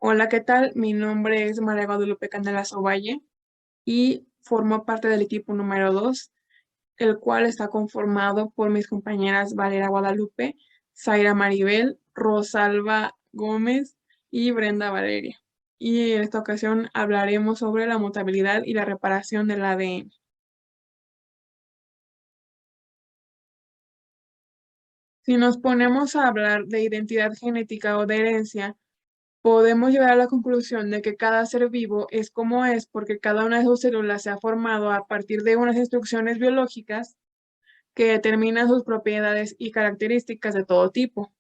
Hola, ¿qué tal? Mi nombre es María Guadalupe Candelas Ovalle y formo parte del equipo número 2, el cual está conformado por mis compañeras Valeria Guadalupe, Zaira Maribel, Rosalba Gómez y Brenda Valeria. Y en esta ocasión hablaremos sobre la mutabilidad y la reparación del ADN. Si nos ponemos a hablar de identidad genética o de herencia, podemos llegar a la conclusión de que cada ser vivo es como es porque cada una de sus células se ha formado a partir de unas instrucciones biológicas que determinan sus propiedades y características de todo tipo.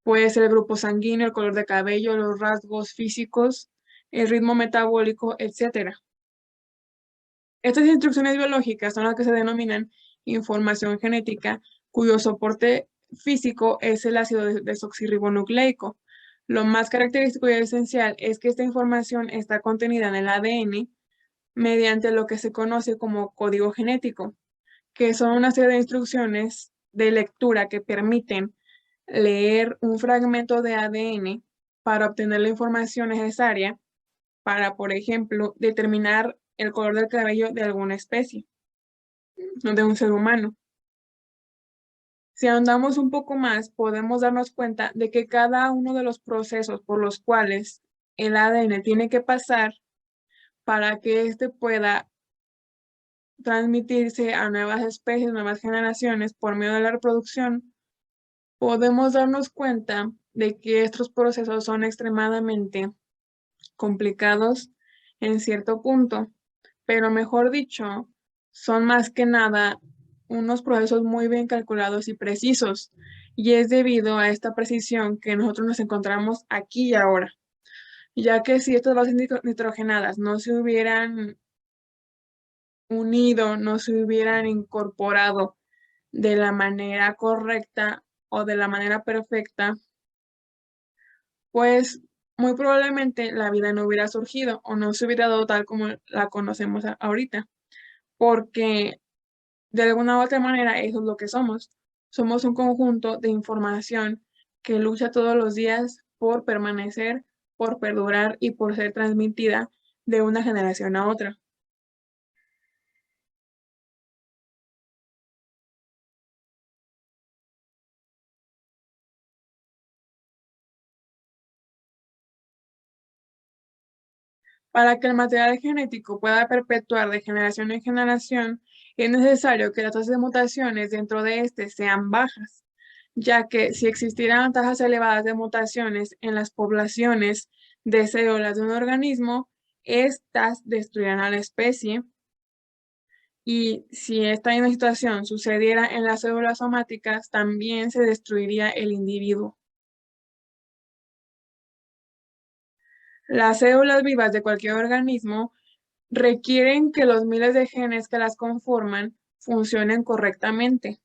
Puede ser el grupo sanguíneo, el color de cabello, los rasgos físicos, el ritmo metabólico, etc. Estas instrucciones biológicas son las que se denominan información genética, cuyo soporte físico es el ácido desoxirribonucleico. Lo más característico y esencial es que esta información está contenida en el ADN mediante lo que se conoce como código genético, que son una serie de instrucciones de lectura que permiten leer un fragmento de ADN para obtener la información necesaria para, por ejemplo, determinar el color del cabello de alguna especie, no de un ser humano. Si ahondamos un poco más, podemos darnos cuenta de que cada uno de los procesos por los cuales el ADN tiene que pasar para que éste pueda transmitirse a nuevas especies, nuevas generaciones por medio de la reproducción, podemos darnos cuenta de que estos procesos son extremadamente complicados en cierto punto, pero mejor dicho, son más que nada unos procesos muy bien calculados y precisos, y es debido a esta precisión que nosotros nos encontramos aquí y ahora, ya que si estas bases nitrogenadas no se hubieran unido, no se hubieran incorporado de la manera correcta o de la manera perfecta, pues muy probablemente la vida no hubiera surgido o no se hubiera dado tal como la conocemos ahorita, porque de alguna u otra manera eso es lo que somos. Somos un conjunto de información que lucha todos los días por permanecer, por perdurar y por ser transmitida de una generación a otra. Para que el material genético pueda perpetuar de generación en generación, es necesario que las tasas de mutaciones dentro de este sean bajas, ya que si existieran tasas elevadas de mutaciones en las poblaciones de células de un organismo, estas destruirán a la especie, y si esta misma situación sucediera en las células somáticas, también se destruiría el individuo. Las células vivas de cualquier organismo requieren que los miles de genes que las conforman funcionen correctamente,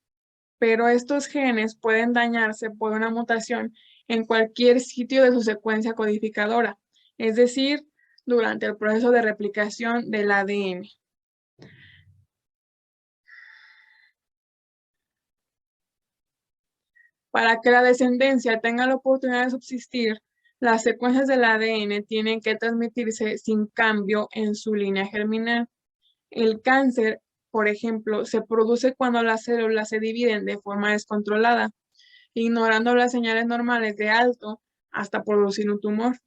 pero estos genes pueden dañarse por una mutación en cualquier sitio de su secuencia codificadora, es decir, durante el proceso de replicación del ADN. Para que la descendencia tenga la oportunidad de subsistir, las secuencias del ADN tienen que transmitirse sin cambio en su línea germinal. El cáncer, por ejemplo, se produce cuando las células se dividen de forma descontrolada, ignorando las señales normales de alto hasta producir un tumor.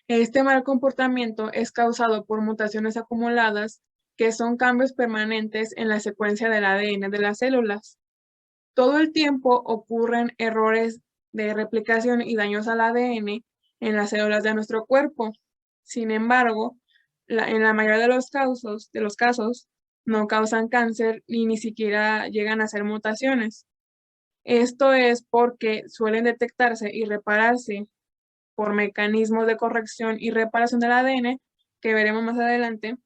Este mal comportamiento es causado por mutaciones acumuladas, que son cambios permanentes en la secuencia del ADN de las células. Todo el tiempo ocurren errores de replicación y daños al ADN en las células de nuestro cuerpo. Sin embargo, en la mayoría de los casos, no causan cáncer y ni siquiera llegan a ser mutaciones. Esto es porque suelen detectarse y repararse por mecanismos de corrección y reparación del ADN que veremos más adelante,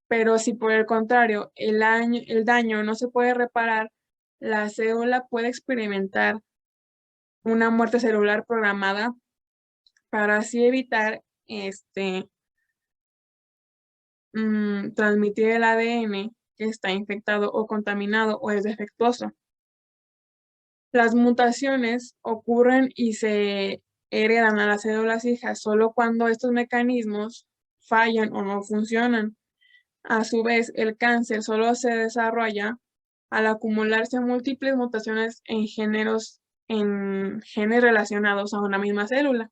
pero si por el contrario el daño no se puede reparar, la célula puede experimentar una muerte celular programada para así evitar transmitir el ADN que está infectado o contaminado o es defectuoso. Las mutaciones ocurren y se heredan a las células hijas solo cuando estos mecanismos fallan o no funcionan. A su vez, el cáncer solo se desarrolla al acumularse múltiples mutaciones en genes relacionados a una misma célula.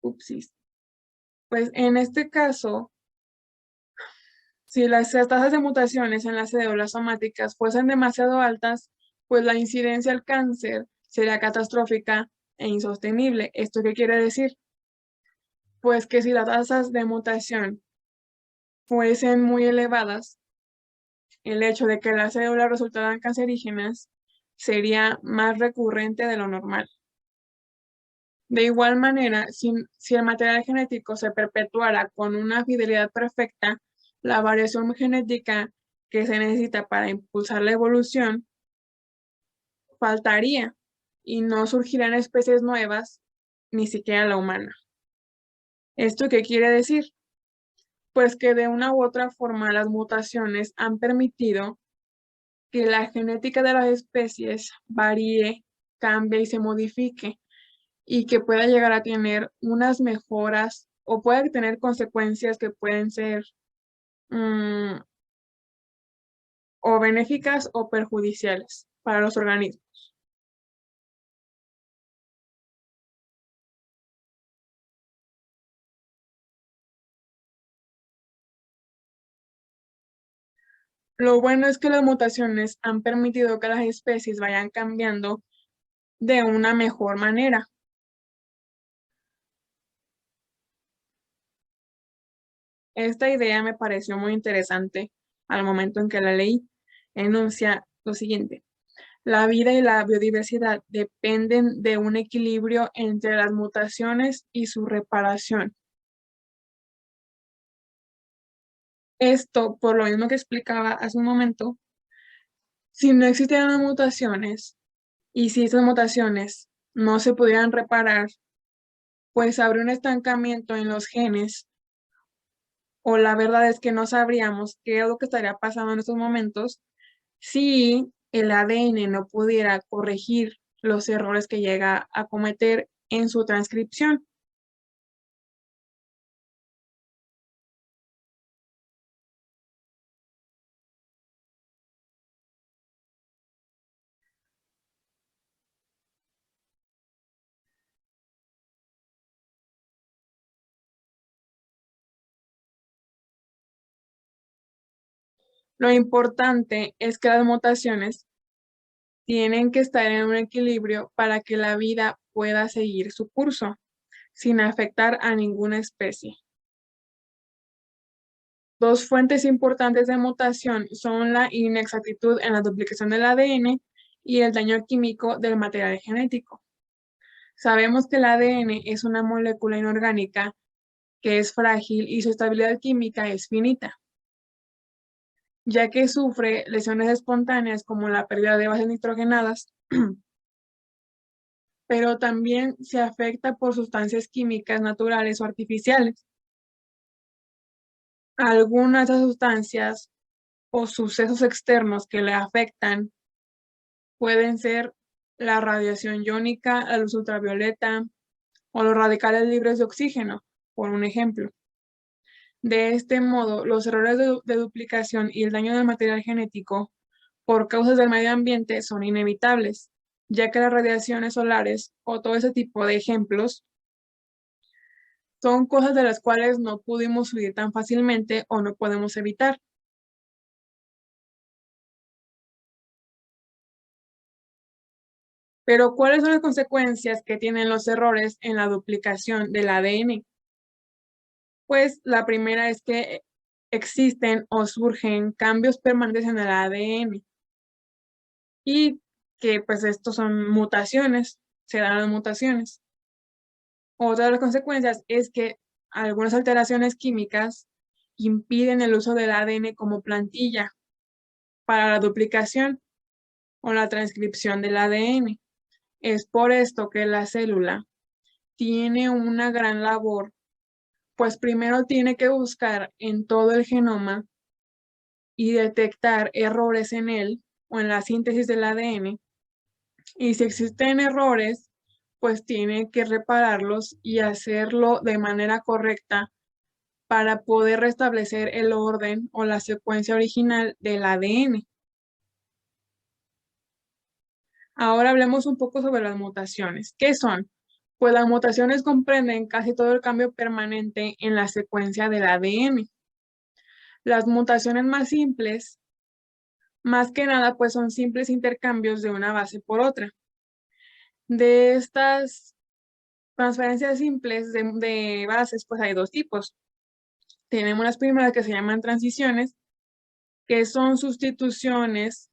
Upsis. Pues en este caso, si las tasas de mutaciones en las células somáticas fuesen demasiado altas, pues la incidencia al cáncer sería catastrófica e insostenible. ¿Esto qué quiere decir? Pues que si las tasas de mutación fuesen muy elevadas, el hecho de que las células resultaran cancerígenas sería más recurrente de lo normal. De igual manera, si el material genético se perpetuara con una fidelidad perfecta, la variación genética que se necesita para impulsar la evolución faltaría y no surgirían especies nuevas, ni siquiera la humana. ¿Esto qué quiere decir? Pues que de una u otra forma las mutaciones han permitido que la genética de las especies varíe, cambie y se modifique, y que pueda llegar a tener unas mejoras o puede tener consecuencias que pueden ser o benéficas o perjudiciales para los organismos. Lo bueno es que las mutaciones han permitido que las especies vayan cambiando de una mejor manera. Esta idea me pareció muy interesante al momento en que la leí. Enuncia lo siguiente: la vida y la biodiversidad dependen de un equilibrio entre las mutaciones y su reparación. Esto, por lo mismo que explicaba hace un momento, si no existieran las mutaciones y si estas mutaciones no se pudieran reparar, pues habría un estancamiento en los genes, o la verdad es que no sabríamos qué es lo que estaría pasando en estos momentos si el ADN no pudiera corregir los errores que llega a cometer en su transcripción. Lo importante es que las mutaciones tienen que estar en un equilibrio para que la vida pueda seguir su curso, sin afectar a ninguna especie. Dos fuentes importantes de mutación son la inexactitud en la duplicación del ADN y el daño químico del material genético. Sabemos que el ADN es una molécula inorgánica que es frágil y su estabilidad química es finita, ya que sufre lesiones espontáneas como la pérdida de bases nitrogenadas, pero también se afecta por sustancias químicas naturales o artificiales. Algunas de esas sustancias o sucesos externos que le afectan pueden ser la radiación iónica, la luz ultravioleta o los radicales libres de oxígeno, por un ejemplo. De este modo, los errores de duplicación y el daño del material genético por causas del medio ambiente son inevitables, ya que las radiaciones solares o todo ese tipo de ejemplos son cosas de las cuales no pudimos huir tan fácilmente o no podemos evitar. Pero, ¿cuáles son las consecuencias que tienen los errores en la duplicación del ADN? Pues la primera es que existen o surgen cambios permanentes en el ADN y que pues estos son mutaciones, se dan las mutaciones. Otra de las consecuencias es que algunas alteraciones químicas impiden el uso del ADN como plantilla para la duplicación o la transcripción del ADN. Es por esto que la célula tiene una gran labor, pues primero tiene que buscar en todo el genoma y detectar errores en él o en la síntesis del ADN Y si existen errores, pues tiene que repararlos y hacerlo de manera correcta para poder restablecer el orden o la secuencia original del ADN. Ahora hablemos un poco sobre las mutaciones. ¿Qué son? Pues las mutaciones comprenden casi todo el cambio permanente en la secuencia del ADN. Las mutaciones más simples, más que nada, pues son simples intercambios de una base por otra. De estas transferencias simples de bases, pues hay dos tipos. Tenemos las primeras que se llaman transiciones, que son sustituciones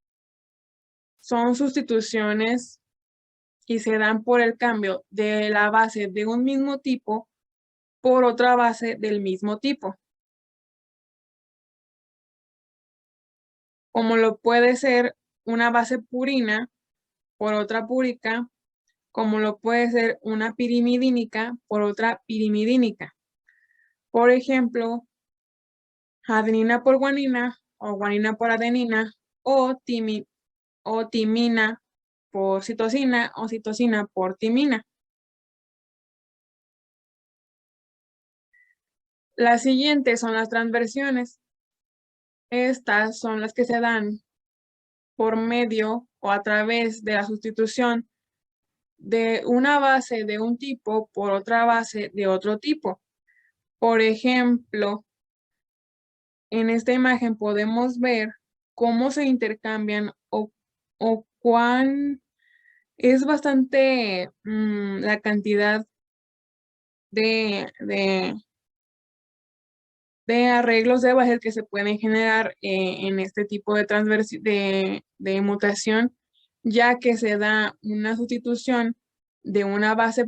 y se dan por el cambio de la base de un mismo tipo por otra base del mismo tipo, como lo puede ser una base purina por otra púrica, como lo puede ser una pirimidínica por otra pirimidínica. Por ejemplo, adenina por guanina o guanina por adenina o, o timina por citosina o citosina por timina. Las siguientes son las transversiones. Estas son las que se dan por medio o a través de la sustitución de una base de un tipo por otra base de otro tipo. Por ejemplo, en esta imagen podemos ver cómo se intercambian o cuán es bastante la cantidad de, de arreglos de bases que se pueden generar en este tipo de mutación, ya que se da una sustitución de una base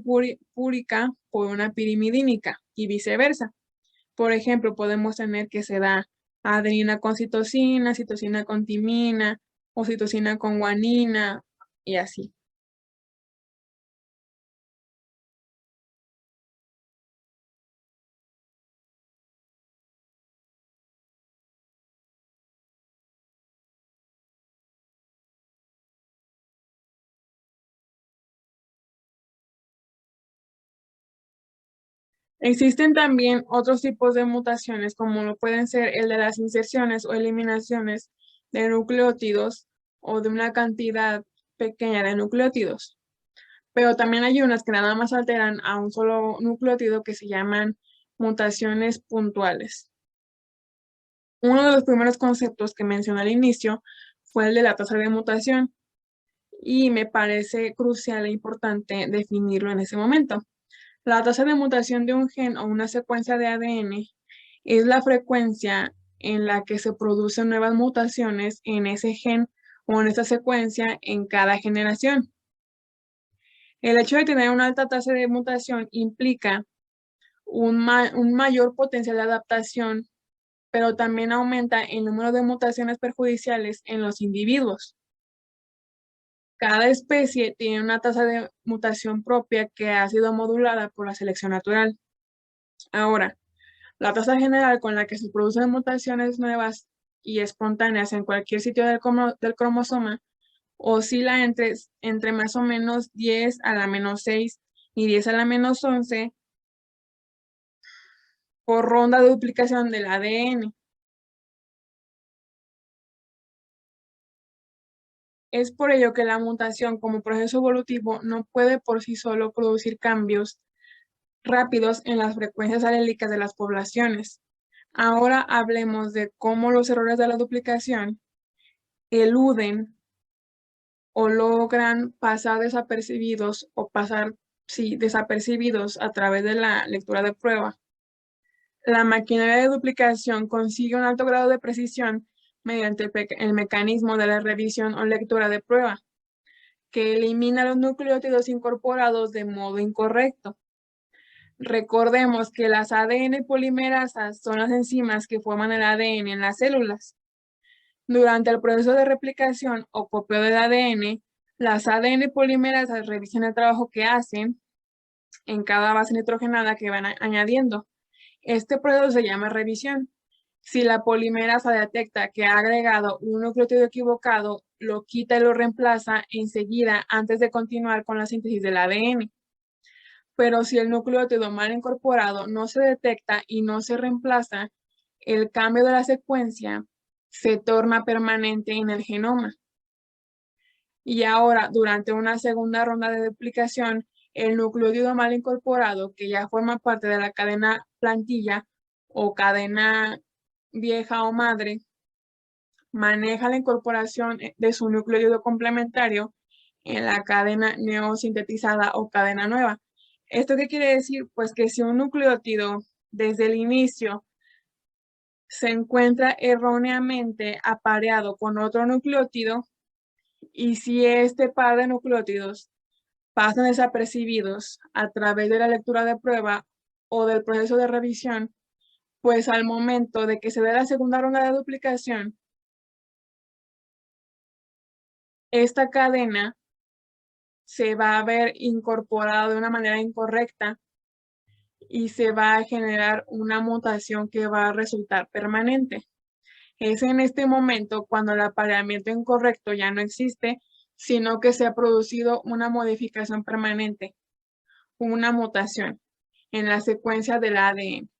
púrica por una pirimidínica y viceversa. Por ejemplo, podemos tener que se da adenina con citosina, citosina con timina o citosina con guanina y así. Existen también otros tipos de mutaciones, como lo pueden ser el de las inserciones o eliminaciones de nucleótidos o de una cantidad pequeña de nucleótidos. Pero también hay unas que nada más alteran a un solo nucleótido que se llaman mutaciones puntuales. Uno de los primeros conceptos que mencioné al inicio fue el de la tasa de mutación y me parece crucial e importante definirlo en ese momento. La tasa de mutación de un gen o una secuencia de ADN es la frecuencia en la que se producen nuevas mutaciones en ese gen o en esa secuencia en cada generación. El hecho de tener una alta tasa de mutación implica un mayor potencial de adaptación, pero también aumenta el número de mutaciones perjudiciales en los individuos. Cada especie tiene una tasa de mutación propia que ha sido modulada por la selección natural. Ahora, la tasa general con la que se producen mutaciones nuevas y espontáneas en cualquier sitio del cromosoma oscila entre más o menos 10 a la menos 6 y 10 a la menos 11 por ronda de duplicación del ADN. Es por ello que la mutación como proceso evolutivo no puede por sí solo producir cambios rápidos en las frecuencias alélicas de las poblaciones. Ahora hablemos de cómo los errores de la duplicación eluden o logran pasar desapercibidos o pasar, sí, desapercibidos a través de la lectura de prueba. La maquinaria de duplicación consigue un alto grado de precisión mediante el mecanismo de la revisión o lectura de prueba, que elimina los nucleótidos incorporados de modo incorrecto. Recordemos que las ADN polimerasas son las enzimas que forman el ADN en las células. Durante el proceso de replicación o copio del ADN, las ADN polimerasas revisan el trabajo que hacen en cada base nitrogenada que van añadiendo. Este proceso se llama revisión Si la polimerasa detecta que ha agregado un nucleótido equivocado, lo quita y lo reemplaza enseguida antes de continuar con la síntesis del ADN. Pero si el nucleótido mal incorporado no se detecta y no se reemplaza, el cambio de la secuencia se torna permanente en el genoma. Y ahora, durante una segunda ronda de duplicación, el nucleótido mal incorporado, que ya forma parte de la cadena plantilla o cadena vieja o madre, maneja la incorporación de su nucleótido complementario en la cadena neosintetizada o cadena nueva. ¿Esto qué quiere decir? Pues que si un nucleótido desde el inicio se encuentra erróneamente apareado con otro nucleótido y si este par de nucleótidos pasan desapercibidos a través de la lectura de prueba o del proceso de revisión, pues al momento de que se dé la segunda ronda de duplicación, esta cadena se va a ver incorporada de una manera incorrecta y se va a generar una mutación que va a resultar permanente. Es en este momento cuando el apareamiento incorrecto ya no existe, sino que se ha producido una modificación permanente, una mutación en la secuencia del ADN.